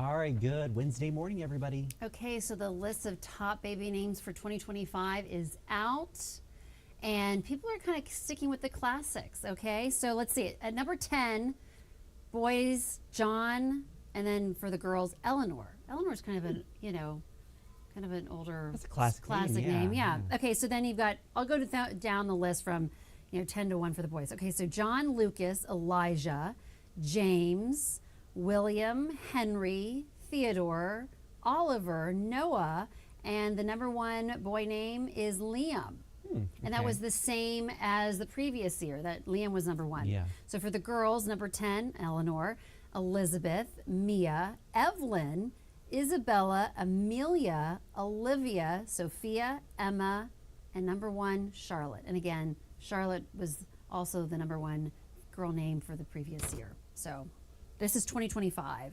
All right, good Wednesday morning, everybody. Okay, so the list of top baby names for 2025 is out, and people are kind of sticking with the classics, okay? So let's see. At number 10, boys, John, and then for the girls, Eleanor. Eleanor's kind of an, kind of an older That's a classic name. Yeah. Okay, so then you've got, I'll go down the list from, 10 to 1 for the boys. Okay, so John, Lucas, Elijah, James, William, Henry, Theodore, Oliver, Noah, and the number 1 boy name is Liam. And that was the same as the previous year, that Liam was number 1. Yeah. So for the girls, number 10, Eleanor, Elizabeth, Mia, Evelyn, Isabella, Amelia, Olivia, Sophia, Emma, and number 1, Charlotte. And again, Charlotte was also the number 1 girl name for the previous year. So this is 2025.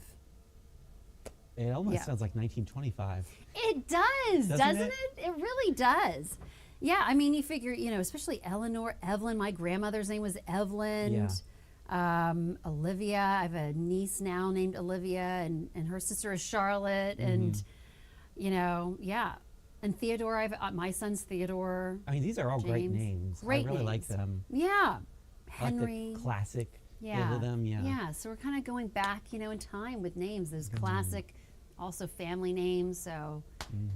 It almost sounds like 1925. It does, doesn't it? It really does. Yeah, I mean, you figure, especially Eleanor, Evelyn. My grandmother's name was Evelyn. Yeah. Olivia, I have a niece now named Olivia, and her sister is Charlotte. And, And Theodore, my son's Theodore. I mean, these are all James. great names. Great I really names. like them. Yeah. I like Henry. the classic Yeah. feel of them. Yeah. Yeah, so we're kind of going back, in time with names, those classic, also family names. So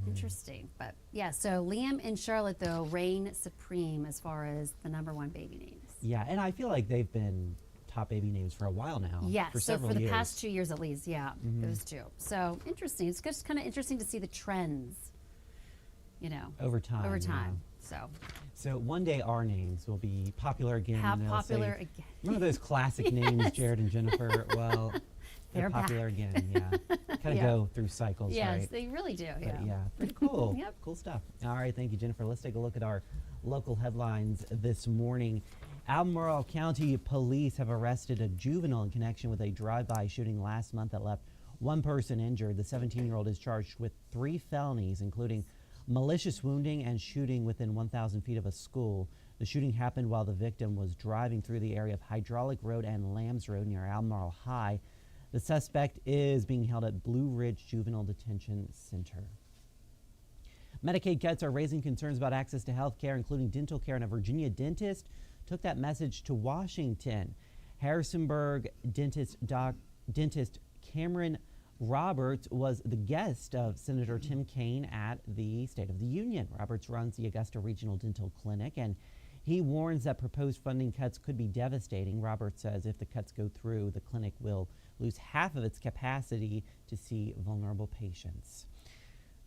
interesting. But yeah, so Liam and Charlotte, though, reign supreme as far as the number 1 baby names. Yeah, and I feel like they've been top baby names for a while now. Yes, for so several for the years. past 2 years at least, those two. So interesting. It's just kind of interesting to see the trends, Over time. So So one day our names will be popular again. how and they'll popular say, again? Remember those classic names, Jared and Jennifer? Well, they're They're popular again. Yeah, kind of Yeah. go through cycles, Yes, right? they really do. But yeah, pretty cool. Yep. Cool stuff. All right, thank you, Jennifer. Let's take a look at our local headlines this morning. Albemarle County Police have arrested a juvenile in connection with a drive-by shooting last month that left 1 person injured. The 17-year-old is charged with 3 felonies, including malicious wounding and shooting within 1,000 feet of a school. The shooting happened while the victim was driving through the area of Hydraulic Road and Lambs Road near Albemarle High. The suspect is being held at Blue Ridge Juvenile Detention Center. Medicaid cuts are raising concerns about access to health care, including dental care, and a Virginia dentist took that message to Washington. Harrisonburg dentist Cameron Roberts was the guest of Senator Tim Kaine at the State of the Union. Roberts runs the Augusta Regional Dental Clinic, and he warns that proposed funding cuts could be devastating. Roberts says if the cuts go through, the clinic will lose half of its capacity to see vulnerable patients.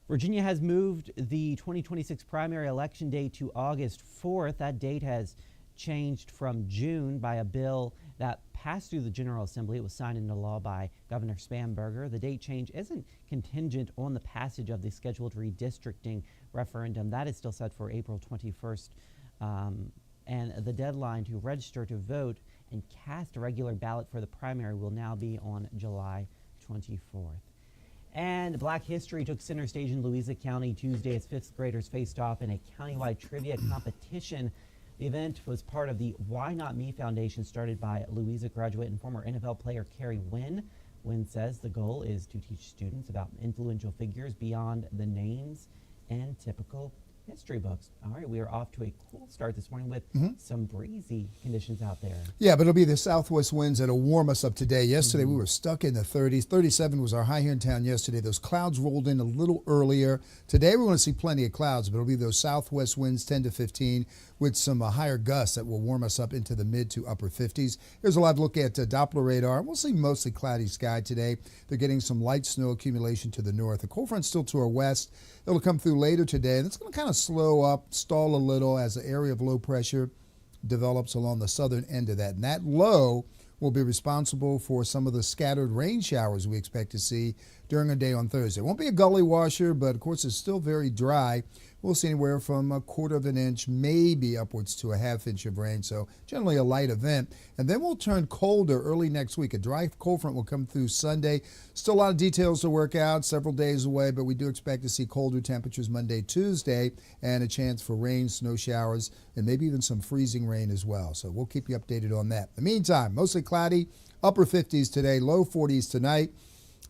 Virginia has moved the 2026 primary election date to August 4th. That date has changed from June by a bill that passed through the General Assembly. It was signed into law by Governor Spanberger. The date change isn't contingent on the passage of the scheduled redistricting referendum. That is still set for April 21st. And the deadline to register to vote and cast a regular ballot for the primary will now be on July 24th. And Black History took center stage in Louisa County Tuesday as 5th graders faced off in a countywide trivia competition. The event was part of the Why Not Me Foundation, started by Louisa graduate and former NFL player Carrie Wynn. Wynn says the goal is to teach students about influential figures beyond the names and typical history books. All right, we are off to a cool start this morning with some breezy conditions out there. Yeah, but it'll be the southwest winds that'll warm us up today. Yesterday we were stuck in the 30s. 37 was our high here in town yesterday. Those clouds rolled in a little earlier. Today we're going to see plenty of clouds, but it'll be those southwest winds 10 to 15 with some higher gusts that will warm us up into the mid to upper 50s. Here's a live look at Doppler radar. We'll see mostly cloudy sky today. They're getting some light snow accumulation to the north. The cold front still to our west. It'll come through later today, and it's going to kind of slow up, stall a little as the area of low pressure develops along the southern end of that. And that low will be responsible for some of the scattered rain showers we expect to see during a day on Thursday. It won't be a gully washer, but of course it's still very dry. We'll see anywhere from 1/4 of an inch, maybe upwards to a 1/2 inch of rain. So generally a light event. And then we'll turn colder early next week. A dry cold front will come through Sunday. Still a lot of details to work out, several days away, but we do expect to see colder temperatures Monday, Tuesday, and a chance for rain, snow showers, and maybe even some freezing rain as well. So we'll keep you updated on that. In the meantime, mostly cloudy, upper 50s today, low 40s tonight.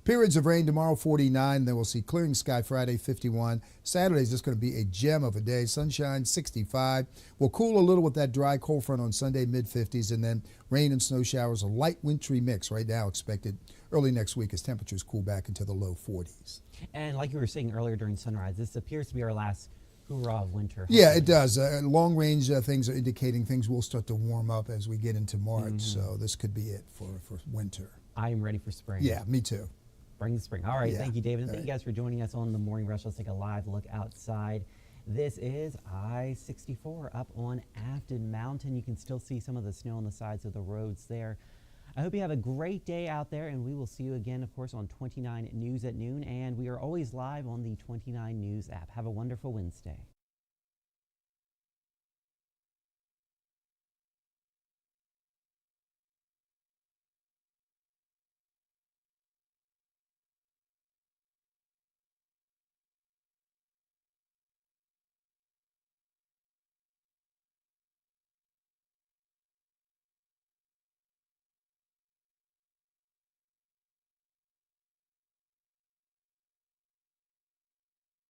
Periods of rain tomorrow, 49. Then we'll see clearing sky Friday, 51. Saturday is just going to be a gem of a day. Sunshine, 65. We'll cool a little with that dry cold front on Sunday, mid-50s. And then rain and snow showers, a light wintry mix right now expected early next week as temperatures cool back into the low 40s. And like you were saying earlier during sunrise, this appears to be our last hoorah of winter. Yeah, it does. Long range things are indicating things will start to warm up as we get into March. So this could be it for winter. I am ready for spring. Yeah, me too. Bring the spring. All right, Yeah. thank you, David. And All thank you guys for joining us on the Morning Rush. Let's take a live look outside. This is I-64 up on Afton Mountain. You can still see some of the snow on the sides of the roads there. I hope you have a great day out there, and we will see you again, of course, on 29 News at noon. And we are always live on the 29 News app. Have a wonderful Wednesday.